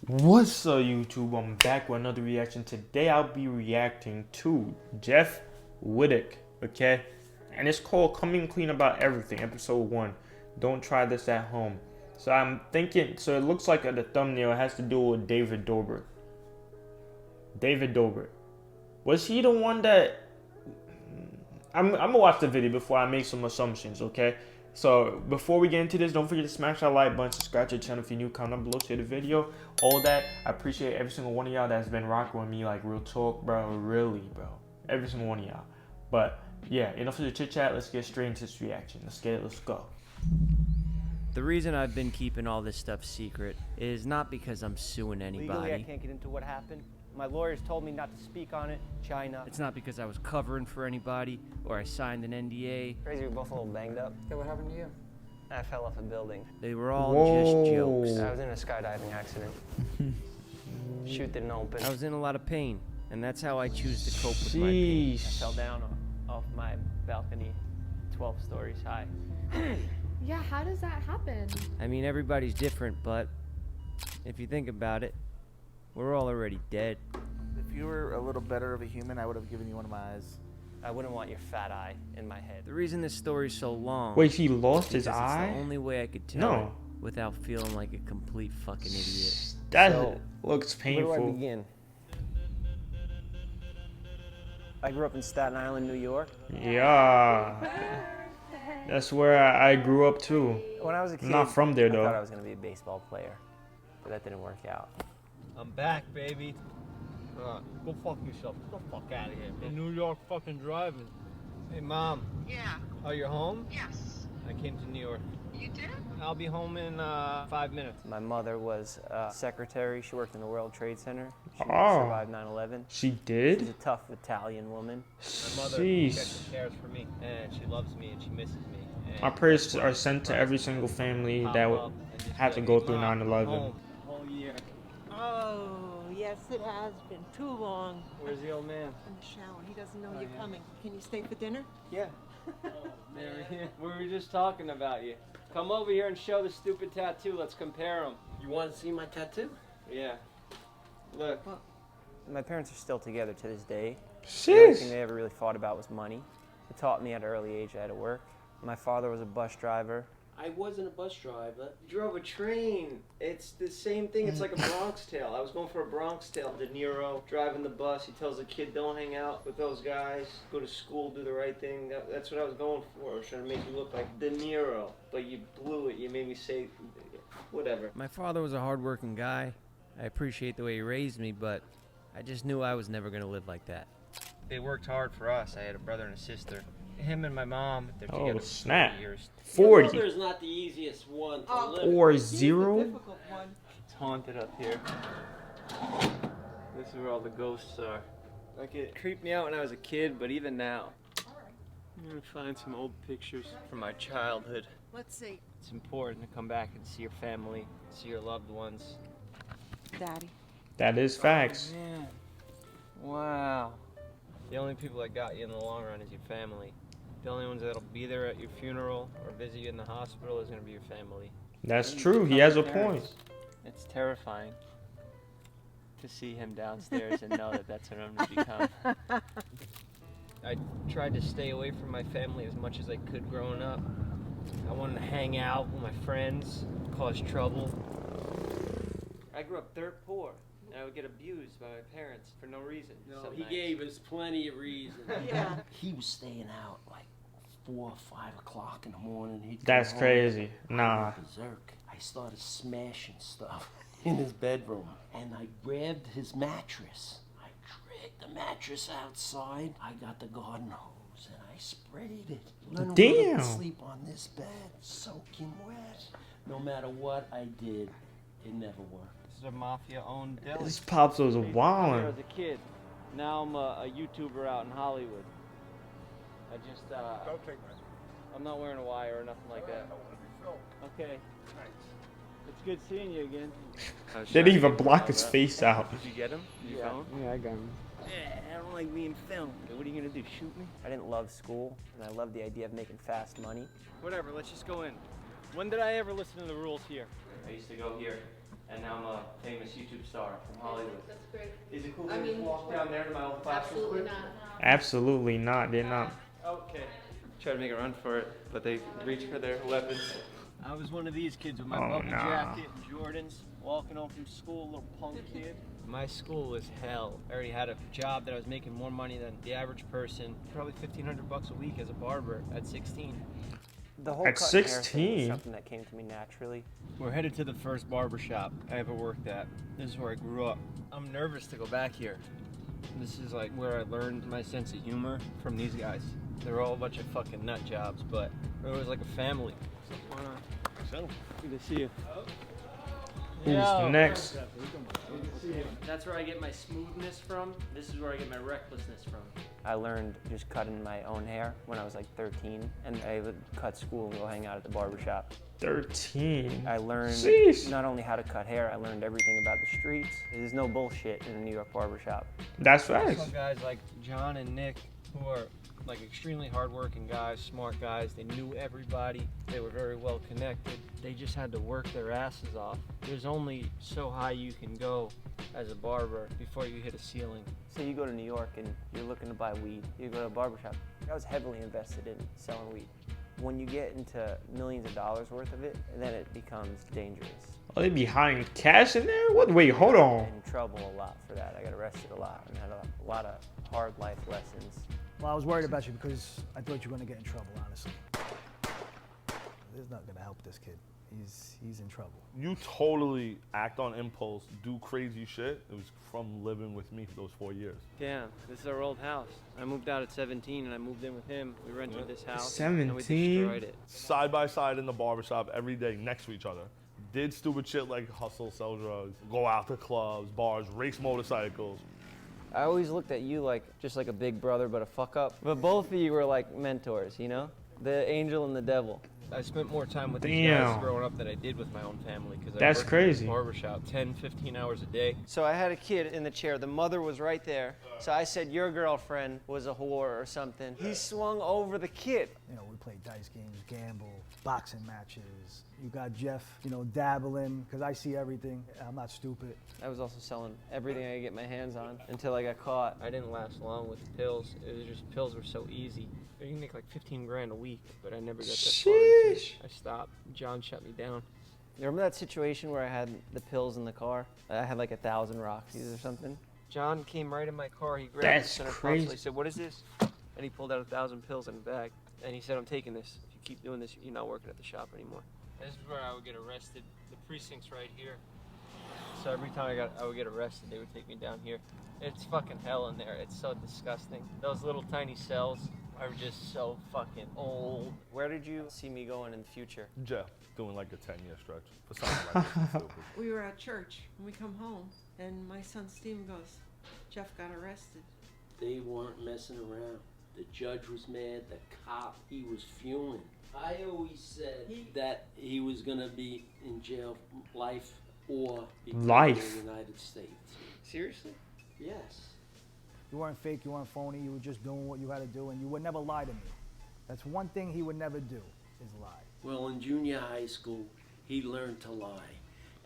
What's up, YouTube? I'm back with another reaction. Today I'll be reacting to Jeff Wittek, okay? And it's called Coming Clean About Everything, episode 1. Don't try this at home. So I'm thinking, so it looks like the thumbnail has to do with David Dobrik. David Dobrik. Was he the one that... I'm gonna watch the video before I make some assumptions, okay? So before we get into this, don't forget to smash that like button, subscribe to the channel if you're new, comment below, share the video, all that. I appreciate every single one of y'all that's been rocking with me, like real talk, bro, really, bro. Every single one of y'all. But yeah, enough of the chit chat. Let's get straight into this reaction. Let's go. The reason I've been keeping all this stuff secret is not because I'm suing anybody. Legally, I can't get into what happened. My lawyers told me not to speak on it. China. It's not because I was covering for anybody or I signed an NDA. Crazy, we're both a little banged up. Yeah, what happened to you? I fell off a building. They were all Whoa. just jokes. I was in a skydiving accident. Chute didn't open. I was in a lot of pain, and that's how I choose to cope with my pain. I fell down off my balcony, 12 stories high. Yeah, how does that happen? I mean, everybody's different, but if you think about it, we're all already dead. If you were a little better of a human, I would have given you one of my eyes. I wouldn't want your fat eye in my head. The reason this story's so long... Wait, he lost is his eye? It's the only way I could tell No. it without feeling like a complete fucking idiot. That So, looks painful. Where do I begin? I grew up in Staten Island, New York. Yeah. That's where I grew up too. When I was a kid, I'm not from there though. I thought I was going to be a baseball player, but that didn't work out. I'm back, baby. Go fuck yourself. Get the fuck out of here. In New York fucking driving. Hey, Mom. Yeah. Oh, you're home? Yes. I came to New York. You did? I'll be home in 5 minutes. My mother was a secretary. She worked in the World Trade Center. She Oh. survived 9/11. She She's did? a tough Italian woman. My mother Jeez. cares for me, and she loves me, and she misses me. And My prayers are sent to every single family that would have to go through 9/11. Home. Whole year. Oh, yes, it has been too long. Where's the old man? In the shower. He doesn't know you're coming. Can you stay for dinner? Yeah. Mary, we were just talking about you. Come over here and show the stupid tattoo. Let's compare them. You want to see my tattoo? Yeah. Look. My parents are still together to this day. The only thing Sheesh. they ever really fought about was money. They taught me at an early age I had to work. My father was a bus driver. I wasn't a bus driver. You drove a train. It's the same thing. It's like a Bronx Tale. I was going for a Bronx Tale. De Niro driving the bus. He tells the kid, don't hang out with those guys. Go to school, do the right thing. That's what I was going for. I was trying to make you look like De Niro. But you blew it. You made me say, whatever. My father was a hardworking guy. I appreciate the way he raised me, but I just knew I was never going to live like that. They worked hard for us. I had a brother and a sister. Him and my mom, they're Oh, together for snap. 40 years. 40. Mother's not the easiest one to live. Or He's the 0. difficult one. It's haunted up here. This is where all the ghosts are. Like, it creeped me out when I was a kid, but even now. I'm gonna find some old pictures from my childhood. Let's see. It's important to come back and see your family, see your loved ones. Daddy. That is facts. Man. Wow. The only people that got you in the long run is your family. The only ones that'll be there at your funeral or visit you in the hospital is gonna be your family. That's You true. He become has a your point. parents. It's terrifying to see him downstairs and know that that's what I'm gonna become. I tried to stay away from my family as much as I could growing up. I wanted to hang out with my friends, cause trouble. I grew up dirt poor, and I would get abused by my parents for no reason. No, some he nights. gave us plenty of reasons. Yeah. He was staying out like 4 or 5 o'clock in the morning. He'd That's come home. crazy. I Nah. went berserk. I started smashing stuff in his bedroom, and I grabbed his mattress. I dragged the mattress outside. I got the garden hose and I sprayed it. Leonard Damn. would sleep on this bed, soaking wet. No matter what I did, it never worked. This is a mafia-owned deli. This Pops was I used to come here wildin'. as a kid. Now I'm a YouTuber out in Hollywood. I just, I'm not wearing a wire or nothing like that. Okay. It's good seeing you again. They didn't even block his face out. Did you get him? Did you phone? Yeah, I got him. I don't like being filmed. What are you gonna do, shoot me? I didn't love school, and I loved the idea of making fast money. Whatever, let's just go in. When did I ever listen to the rules here? I used to go here. and now I'm a famous YouTube star from Hollywood. That's great. Is it cool I to mean, walk down there to my old class real Absolutely quick? not. Absolutely not. They're not. Okay. Try to make a run for it, but they reach for their weapons. I was one of these kids with my Oh, bubble nah. jacket and Jordans, walking home from school, little punk kid. My school was hell. I already had a job that I was making more money than the average person, probably $1,500 a week as a barber at 16. The whole At cut and hair thing 16? is something that came to me naturally. We're headed to the first barber shop I ever worked at. This is where I grew up. I'm nervous to go back here. This is like where I learned my sense of humor from these guys. They're all a bunch of fucking nut jobs, but it was like a family. So, good to see you. Who's next? That's where I get my smoothness from. This is where I get my recklessness from. I learned just cutting my own hair when I was like 13, and I would cut school and go hang out at the barber shop. 13. I learned Sheesh. not only how to cut hair, I learned everything about the streets. There's no bullshit in a New York barber shop. That's I facts. saw guys like John and Nick who are like extremely hardworking guys, smart guys. They knew everybody. They were very well connected. They just had to work their asses off. There's only so high you can go as a barber before you hit a ceiling. So you go to New York and you're looking to buy weed. You go to a barber shop. I was heavily invested in selling weed. When you get into millions of dollars worth of it, then it becomes dangerous. Oh, they be hiding cash in there? What? Wait, hold on. In trouble a lot for that. I got arrested a lot and had a lot of hard life lessons. Well, I was worried about you because I thought you were going to get in trouble, honestly. This is not going to help this kid. He's in trouble. You totally act on impulse, do crazy shit. It was from living with me for those 4 years. Damn, this is our old house. I moved out at 17 and I moved in with him. We rented this house. 17? And we destroyed it. Side by side in the barbershop every day next to each other. Did stupid shit like hustle, sell drugs, go out to clubs, bars, race motorcycles. I always looked at you like just like a big brother, but a fuck up. But both of you were like mentors, you know? The angel and the devil. I spent more time with these guys Damn. growing up than I did with my own family because I That's worked crazy. in the barbershop 10, 15 hours a day. So I had a kid in the chair. The mother was right there. So I said, your girlfriend was a whore or something. He swung over the kid. You know, we played dice games, gamble, boxing matches. You got Jeff, you know, dabbling, because I see everything. I'm not stupid. I was also selling everything I could get my hands on until I got caught. I didn't last long with the pills. It was just pills were so easy. You can make like 15 grand a week, but I never got that far into it. I stopped. John shut me down. You remember that situation where I had the pills in the car? I had like 1,000 Roxys or something. John came right in my car. He grabbed That's the center crazy. console. He said, "What is this?" And he pulled out 1,000 pills in a bag. And he said, "I'm taking this. If you keep doing this, you're not working at the shop anymore." This is where I would get arrested. The precinct's right here. So every time I would get arrested, they would take me down here. It's fucking hell in there. It's so disgusting. Those little tiny cells are just so fucking old. Where did you see me going in the future? Jeff doing like a 10-year stretch for something like this. Stupid. We were at church and we come home and my son Steven goes, Jeff got arrested. They weren't messing around. The judge was mad, the cop, he was fuming. I always said that he was gonna be in jail life or be in Life? the United States. Seriously? Yes. You weren't fake, you weren't phony, you were just doing what you had to do, and you would never lie to me. That's one thing he would never do, is lie. Well, in junior high school, he learned to lie.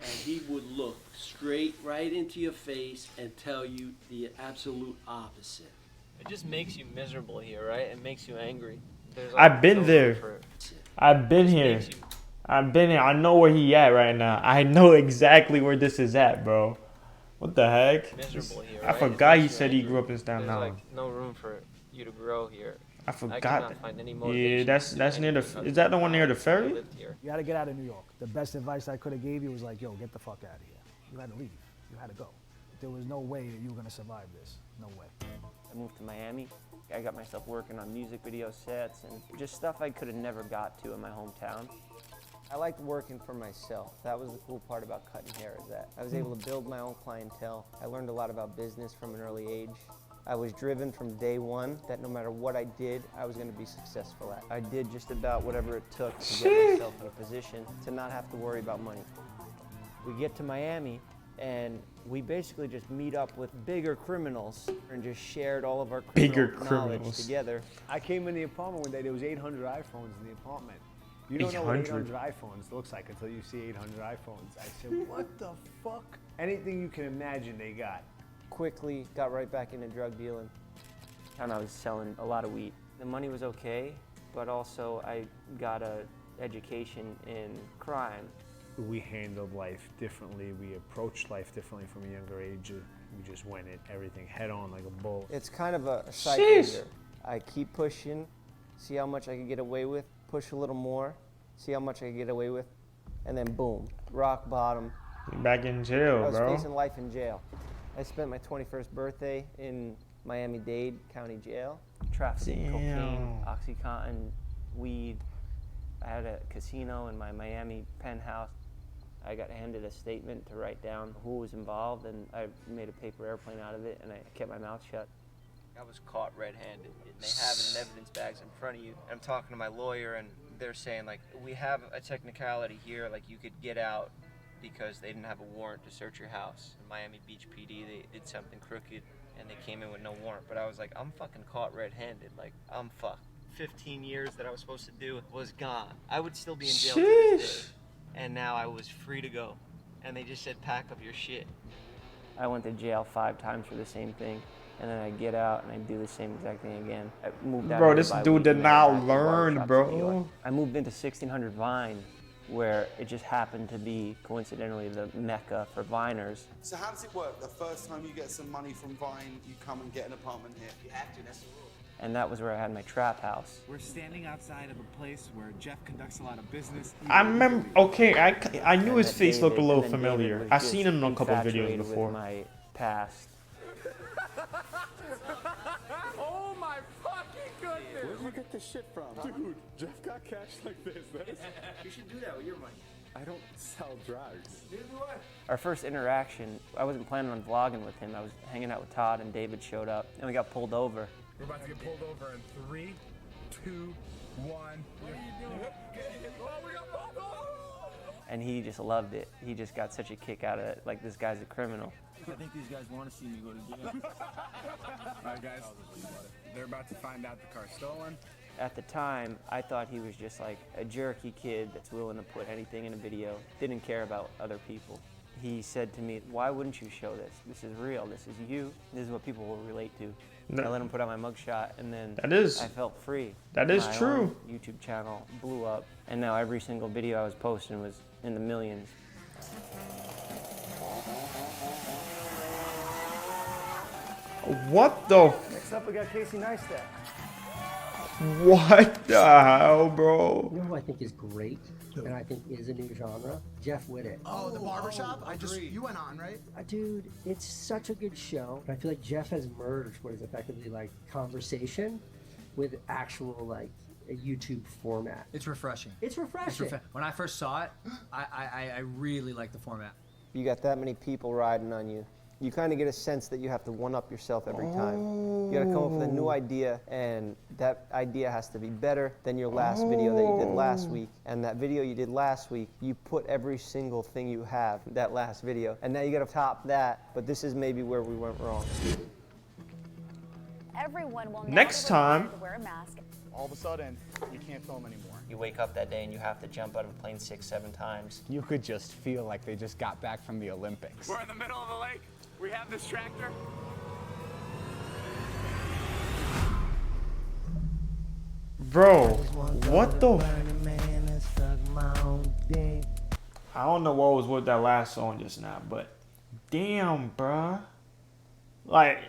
And he would look straight right into your face and tell you the absolute opposite. It just makes you miserable here, right? It makes you angry. There's I've been no there. room for it. I've been It here. makes you- I've been here. I know where he at right now. I know exactly where this is at, bro. What the heck? miserable here, I right? It forgot he makes you said he angry. grew up in Staten There's Island. like no room for you to grow here. I I forgot cannot that. find any Yeah, motivation that's to do near the. anything other Is that the than one near the I ferry? lived here. You had to get out of New York. The best advice I could have gave you was like, yo, get the fuck out of here. You had to leave. You had to go. There was no way that you were gonna survive this. No way. I moved to Miami. I got myself working on music video sets and just stuff I could have never got to in my hometown. I liked working for myself. That was the cool part about cutting hair, is that I was able to build my own clientele. I learned a lot about business from an early age. I was driven from day one that no matter what I did, I was going to be successful at. I did just about whatever it took to get myself in a position to not have to worry about money. We get to Miami, and we basically just meet up with bigger criminals and just shared all of our Bigger criminal knowledge criminals. together. I came in the apartment one day, there was 800 iPhones in the apartment. You don't know what 800 iPhones looks like until you see 800 iPhones. I said, what the fuck? Anything you can imagine they got. Quickly got right back into drug dealing. And I was selling a lot of weed. The money was okay, but also I got a education in crime. We handled life differently. We approached life differently from a younger age. We just went at everything head on like a bull. It's kind of a cycle here. I keep pushing, see how much I can get away with, push a little more, see how much I can get away with, and then boom, rock bottom. You're back in jail, I was bro. facing life in jail. I spent my 21st birthday in Miami-Dade County Jail, trafficking cocaine, Oxycontin, weed. I had a casino in my Miami penthouse. I got handed a statement to write down who was involved, and I made a paper airplane out of it, and I kept my mouth shut. I was caught red-handed, and they have it in evidence bags in front of you. I'm talking to my lawyer, and they're saying, like, we have a technicality here, like you could get out because they didn't have a warrant to search your house. In Miami Beach PD, they did something crooked, and they came in with no warrant. But I was like, I'm fucking caught red-handed. Like, I'm fucked. 15 years that I was supposed to do was gone. I would still be in jail to this day. And now I was free to go. And they just said, pack up your shit. I went to jail 5 times for the same thing. And then I get out and I do the same exact thing again. I moved out. Bro, this dude did not learn, bro. I moved into 1600 Vine, where it just happened to be coincidentally the mecca for Viners. So how does it work? The first time you get some money from Vine, you come and get an apartment here? You have to, that's the rule. And that was where I had my trap house. We're standing outside of a place where Jeff conducts a lot of business. I remember, okay, I knew his face looked a little familiar. I've seen him in a couple of videos before. With my past. Oh my fucking goodness! Where'd you get this shit from? Dude, Jeff got cash like this. You should do that with your money. I don't sell drugs. Neither do I. Our first interaction, I wasn't planning on vlogging with him. I was hanging out with Todd and David showed up and we got pulled over. We're about to get pulled over in 3, 2, 1. What are you doing? Oh, we got pulled over! And he just loved it. He just got such a kick out of it. Like, this guy's a criminal. I think these guys want to see me go to jail. Alright guys, they're about to find out the car's stolen. At the time, I thought he was just like a jerky kid that's willing to put anything in a video, didn't care about other people. He said to me, why wouldn't you show this? This is real, this is you, this is what people will relate to. I let him put out my mugshot and then I felt free. That is true. My own YouTube channel blew up and now every single video I was posting was in the millions. What the? Next up, we got Casey Neistat. What the hell, bro? You know who I think is great, and I think is a new genre? Jeff Wittek. Oh, the barbershop? You went on, right? Dude, it's such a good show. I feel like Jeff has merged what is effectively like conversation with actual like a YouTube format. It's refreshing. It's refreshing. When I first saw it, I really liked the format. You got that many people riding on you. You kind of get a sense that you have to one-up yourself every time. You got to come up with a new idea, and that idea has to be better than your last video that you did last week. And that video you did last week, you put every single thing you have in that last video. And now you got to top that, but this is maybe where we went wrong. Everyone will next time wear a mask. All of a sudden, you can't film anymore. You wake up that day and you have to jump out of a plane 6, 7 times. You could just feel like they just got back from the Olympics. We're in the middle of the lake. We have this tractor. Bro, what the? I don't know what was with that last song just now, but damn, bruh. Like,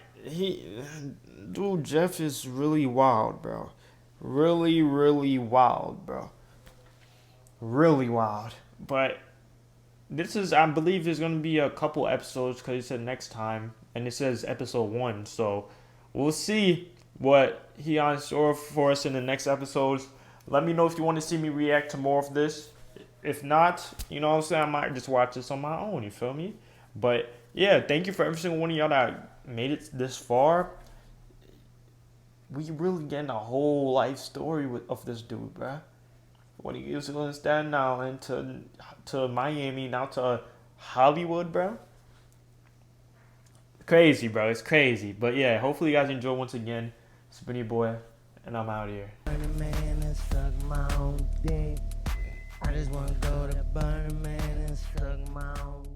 dude, Jeff is really wild, bro. Really, really wild, bro. Really wild. But this is, I believe there's going to be a couple episodes because he said next time. And it says episode 1. So we'll see what he on store for us in the next episodes. Let me know if you want to see me react to more of this. If not, you know what I'm saying, I might just watch this on my own, you feel me? But yeah, thank you for every single one of y'all that made it this far. We really getting a whole life story of this dude, bruh. When he used to Staten Island to Miami, now to Hollywood, bro. Crazy, bro. It's crazy. But yeah, hopefully you guys enjoy once again. It's been your boy, and I'm out here. I just wanna go to Burn Man and suck my own